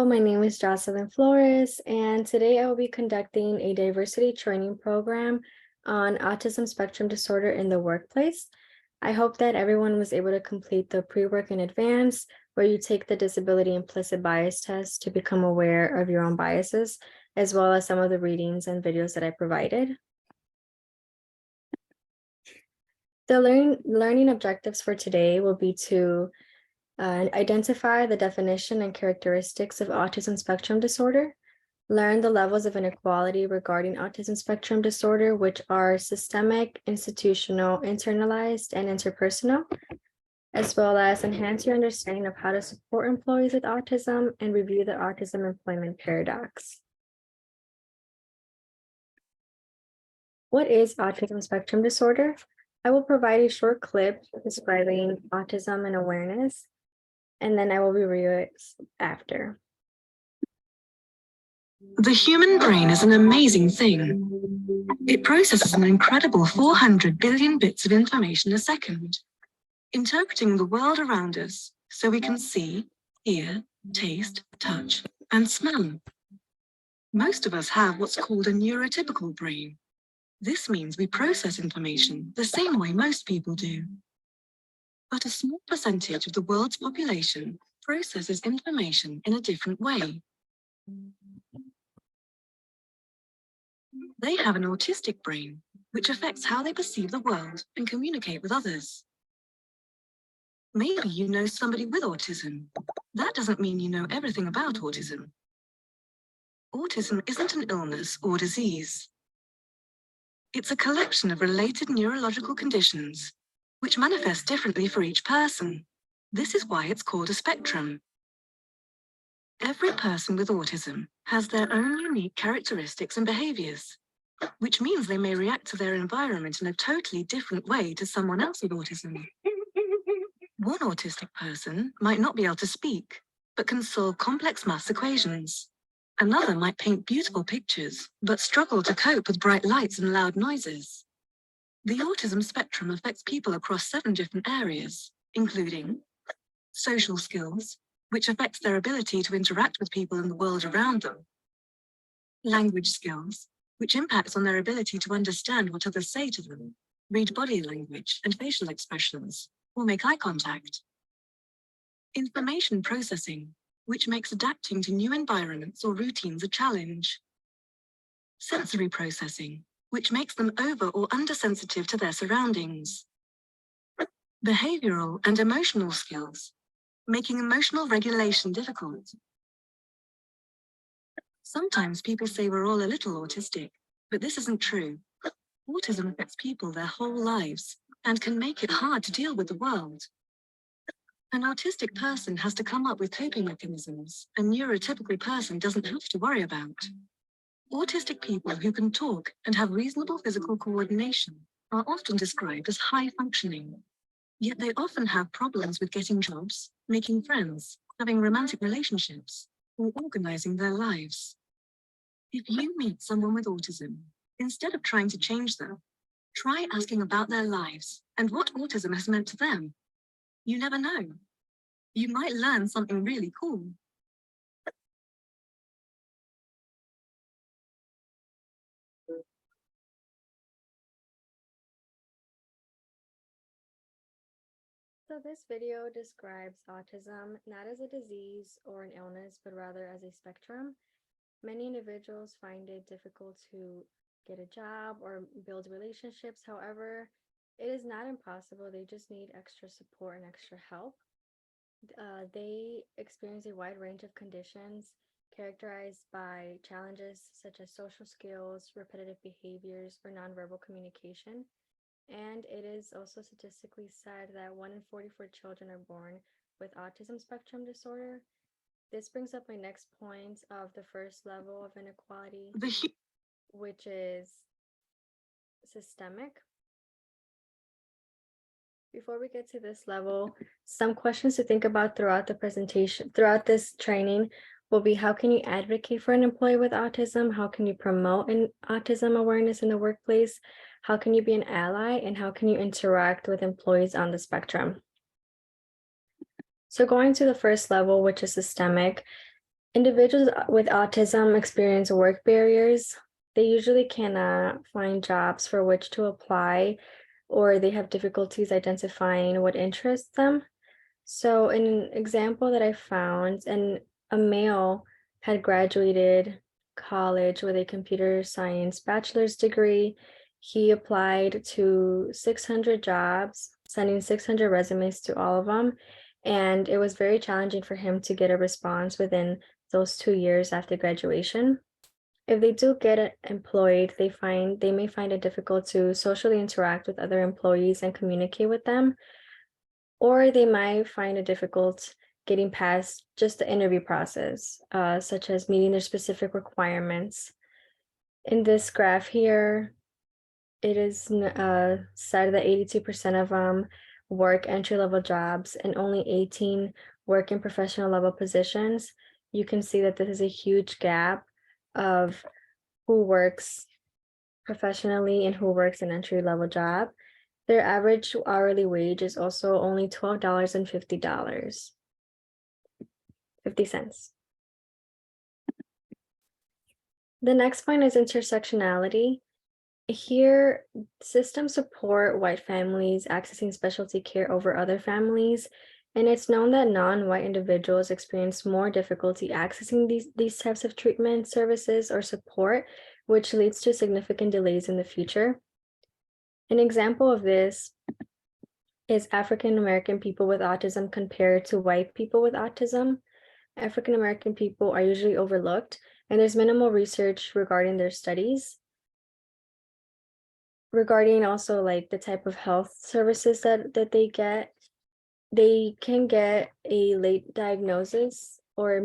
Hello, my name is Jocelyn Flores, and today I will be conducting a diversity training program on autism spectrum disorder in the workplace. I hope that everyone was able to complete the pre-work in advance, where you take the disability implicit bias test to become aware of your own biases, as well as some of the readings and videos that I provided. The learning objectives for today will be to identify the definition and characteristics of autism spectrum disorder, learn the levels of inequality regarding autism spectrum disorder, which are systemic, institutional, internalized, and interpersonal, as well as enhance your understanding of how to support employees with autism and review the autism employment paradox. What is autism spectrum disorder? I will provide a short clip describing autism and awareness, and then I will review it after. The human brain is an amazing thing. It processes an incredible 400 billion bits of information a second, interpreting the world around us so we can see, hear, taste, touch, and smell. Most of us have what's called a neurotypical brain. This means we process information the same way most people do. But a small percentage of the world's population processes information in a different way. They have an autistic brain, which affects how they perceive the world and communicate with others. Maybe you know somebody with autism. That doesn't mean you know everything about autism. Autism isn't an illness or disease. It's a collection of related neurological conditions, which manifest differently for each person. This is why it's called a spectrum. Every person with autism has their own unique characteristics and behaviors, which means they may react to their environment in a totally different way to someone else with autism. One autistic person might not be able to speak, but can solve complex maths equations. Another might paint beautiful pictures, but struggle to cope with bright lights and loud noises. The autism spectrum affects people across 7 different areas, including social skills, which affects their ability to interact with people in the world around them. Language skills, which impacts on their ability to understand what others say to them, read body language and facial expressions, or make eye contact. Information processing, which makes adapting to new environments or routines a challenge. Sensory processing, which makes them over or undersensitive to their surroundings. Behavioral and emotional skills, making emotional regulation difficult. Sometimes people say we're all a little autistic, but this isn't true. Autism affects people their whole lives and can make it hard to deal with the world. An autistic person has to come up with coping mechanisms a neurotypical person doesn't have to worry about. Autistic people who can talk and have reasonable physical coordination are often described as high-functioning. Yet they often have problems with getting jobs, making friends, having romantic relationships, or organizing their lives. If you meet someone with autism, instead of trying to change them, try asking about their lives and what autism has meant to them. You never know. You might learn something really cool. So this video describes autism not as a disease or an illness, but rather as a spectrum. Many individuals find it difficult to get a job or build relationships. However, it is not impossible. They just need extra support and extra help. They experience a wide range of conditions characterized by challenges such as social skills, repetitive behaviors, or nonverbal communication. And it is also statistically said that 1 in 44 children are born with autism spectrum disorder. This brings up my next point of the first level of inequality, which is systemic. Before we get to this level, some questions to think about throughout the presentation, throughout this training will be: how can you advocate for an employee with autism? How can you promote an autism awareness in the workplace? How can you be an ally? And how can you interact with employees on the spectrum? So going to the first level, which is systemic, Individuals with autism experience work barriers. They usually cannot find jobs for which to apply, or they have difficulties identifying what interests them. So, an example that I found, and a male had graduated college with a computer science bachelor's degree. He applied to 600 jobs, sending 600 resumes to all of them. And it was very challenging for him to get a response within those 2 years after graduation. If they do get employed, they may find it difficult to socially interact with other employees and communicate with them, or they might find it difficult getting past just the interview process, such as meeting their specific requirements. In this graph here, it is said that 82% of them work entry-level jobs and only 18 work in professional level positions. You can see that this is a huge gap of who works professionally and who works an entry-level job. Their average hourly wage is also only $12.50. 50 cents. The next point is intersectionality. Here, systems support white families accessing specialty care over other families, and it's known that non-white individuals experience more difficulty accessing these types of treatment services or support, which leads to significant delays in the future. An example of this is African American people with autism compared to white people with autism. African American people are usually overlooked, and there's minimal research regarding their studies. Regarding also like the type of health services that they can get a late diagnosis or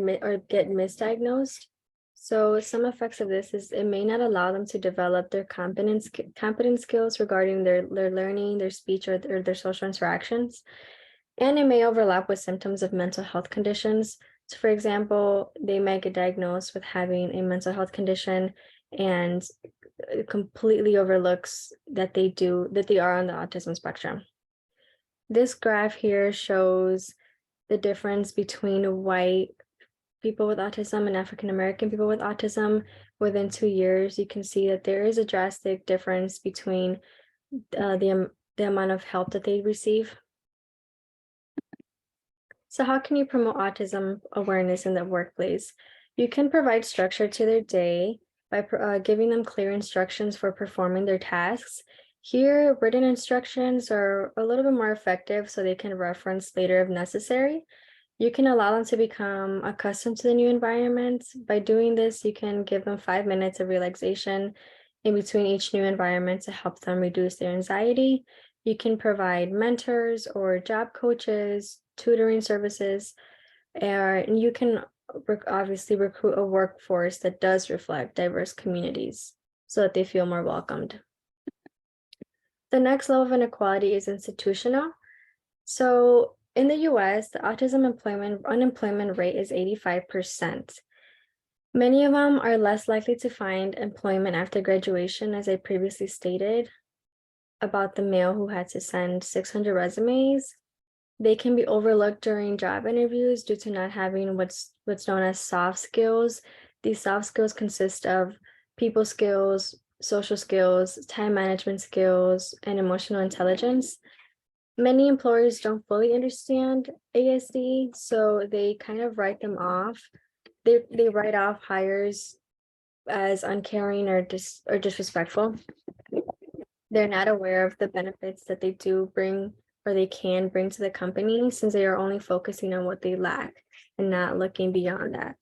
get misdiagnosed. So some effects of this is it may not allow them to develop their competent skills regarding their learning, their speech, or their social interactions. And it may overlap with symptoms of mental health conditions. So for example, they might get diagnosed with having a mental health condition and it completely overlooks that they are on the autism spectrum. This graph here shows the difference between white people with autism and African American people with autism within 2 years. You can see that there is a drastic difference between the amount of help that they receive. So how can you promote autism awareness in the workplace? You can provide structure to their day by giving them clear instructions for performing their tasks. Here, written instructions are a little bit more effective so they can reference later if necessary. You can allow them to become accustomed to the new environment. By doing this, you can give them 5 minutes of relaxation in between each new environment to help them reduce their anxiety. You can provide mentors or job coaches, tutoring services, and you can obviously recruit a workforce that does reflect diverse communities so that they feel more welcomed. The next level of inequality is institutional. So in the US, the autism unemployment rate is 85%. Many of them are less likely to find employment after graduation, as I previously stated about the male who had to send 600 resumes. They can be overlooked during job interviews due to not having what's known as soft skills. These soft skills consist of people skills, social skills, time management skills, and emotional intelligence. Many employers don't fully understand ASD, so they kind of write them off. They write off hires as uncaring or disrespectful. They're not aware of the benefits that they do bring or they can bring to the company, since they are only focusing on what they lack and not looking beyond that.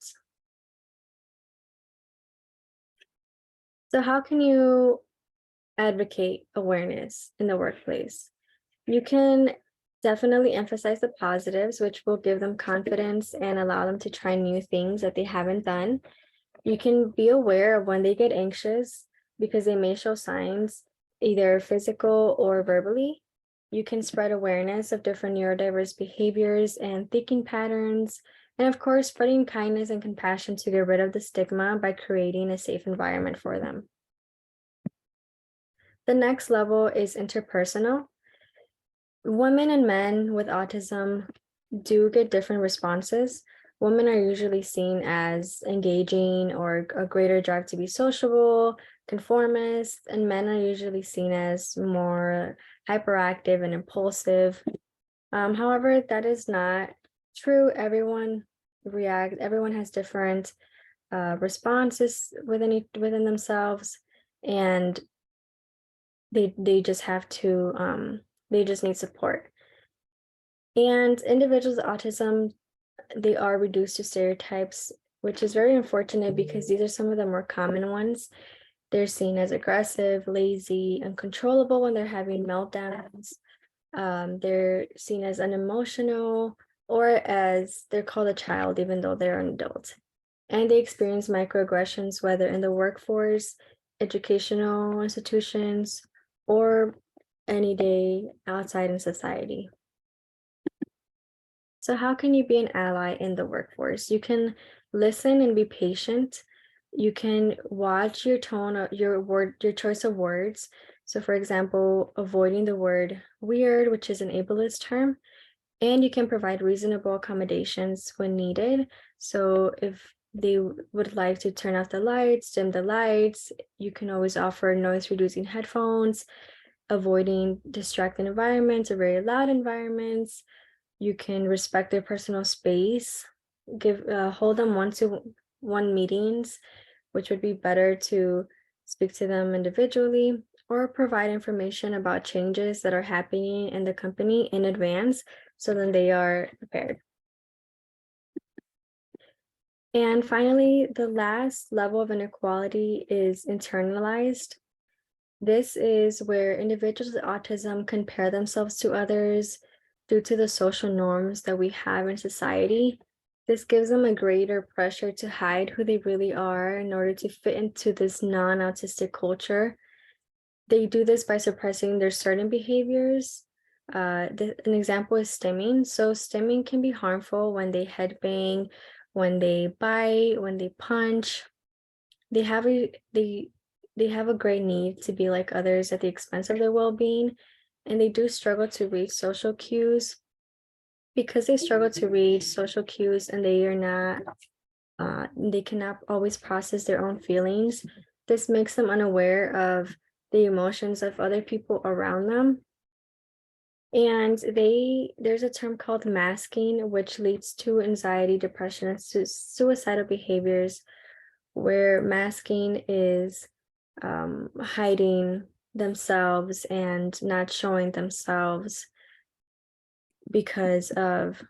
So how can you advocate awareness in the workplace? You can definitely emphasize the positives, which will give them confidence and allow them to try new things that they haven't done. You can be aware of when they get anxious because they may show signs, either physical or verbally. You can spread awareness of different neurodiverse behaviors and thinking patterns. And of course, spreading kindness and compassion to get rid of the stigma by creating a safe environment for them. The next level is interpersonal. Women and men with autism do get different responses. women are usually seen as engaging or a greater drive to be sociable, conformist, and men are usually seen as more hyperactive and impulsive. However, that is not true. Everyone has different responses within themselves, and they just have to they just need support. And individuals with autism, they are reduced to stereotypes, which is very unfortunate because these are some of the more common ones. They're seen as aggressive, lazy, uncontrollable when they're having meltdowns. They're seen as unemotional, or as they're called a child, even though they're an adult. And they experience microaggressions, whether in the workforce, educational institutions, or any day outside in society. So how can you be an ally in the workforce? You can listen and be patient. You can watch your tone of your choice of words. So for example, avoiding the word weird, which is an ableist term, and you can provide reasonable accommodations when needed. So if they would like to turn off the lights, dim the lights, you can always offer noise reducing headphones, avoiding distracting environments or very loud environments. You can respect their personal space, hold them one-to-one meetings, which would be better to speak to them individually, or provide information about changes that are happening in the company in advance so then they are prepared. And finally, the last level of inequality is internalized. This is where individuals with autism compare themselves to others due to the social norms that we have in society. This gives them a greater pressure to hide who they really are in order to fit into this non-autistic culture. They do this by suppressing their certain behaviors. An example is stimming. So stimming can be harmful when they headbang, when they bite, when they punch. They have a great need to be like others at the expense of their well-being, and they do struggle to read social cues. Because they struggle to read social cues and they cannot always process their own feelings. This makes them unaware of the emotions of other people around them. And there's a term called masking, which leads to anxiety, depression, and suicidal behaviors, where masking is hiding themselves and not showing themselves because of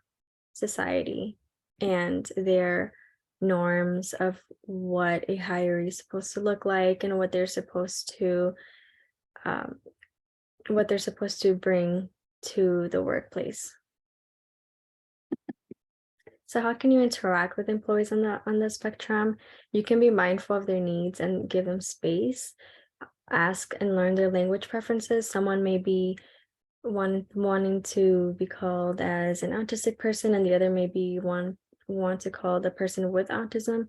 society and their norms of what a hiree is supposed to look like and what they're supposed to bring to the workplace. So how can you interact with employees on the spectrum? You can be mindful of their needs and give them space. Ask and learn their language preferences. Someone may be wanting to be called as an autistic person, and the other may be want to call the person with autism.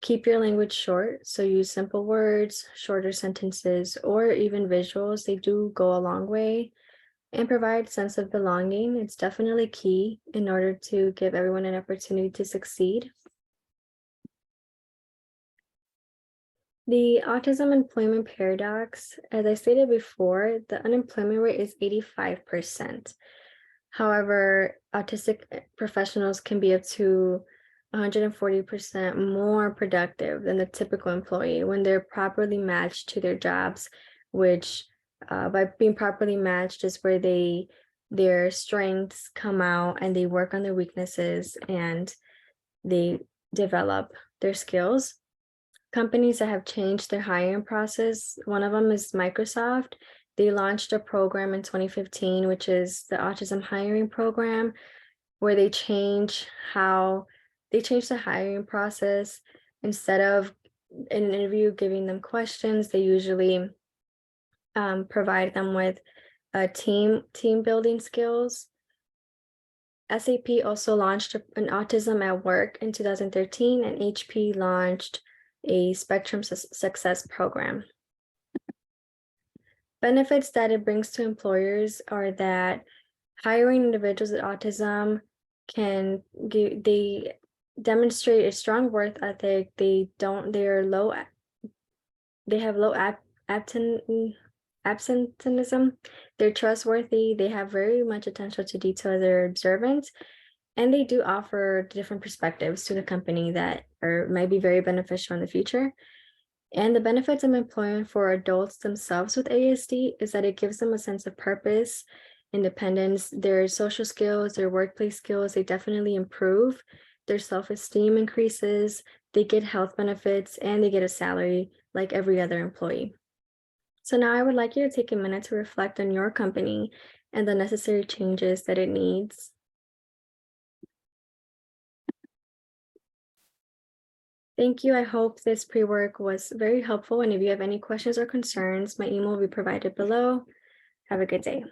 Keep your language short, so use simple words, shorter sentences, or even visuals. They do go a long way. And provide sense of belonging. It's definitely key in order to give everyone an opportunity to succeed. The autism employment paradox, as I stated before, the unemployment rate is 85%. However, autistic professionals can be up to 140% more productive than the typical employee when they're properly matched to their jobs, which by being properly matched is where their strengths come out and they work on their weaknesses and they develop their skills. Companies that have changed their hiring process, one of them is Microsoft. They launched a program in 2015, which is the Autism Hiring Program, where they change the hiring process. Instead of in an interview giving them questions, they usually provide them with team building skills. SAP also launched an Autism at Work in 2013, and HP launched a Spectrum Success program. Benefits that it brings to employers are that hiring individuals with autism demonstrate a strong work ethic. They have low absenteeism. They're trustworthy. They have very much attention to detail. They're observant, and they do offer different perspectives to the company that might be very beneficial in the future. And the benefits of employment for adults themselves with ASD is that it gives them a sense of purpose, independence, their social skills, their workplace skills, they definitely improve. Their self-esteem increases, they get health benefits, and they get a salary like every other employee. So now I would like you to take a minute to reflect on your company and the necessary changes that it needs. Thank you. I hope this pre-work was very helpful. And if you have any questions or concerns, my email will be provided below. Have a good day.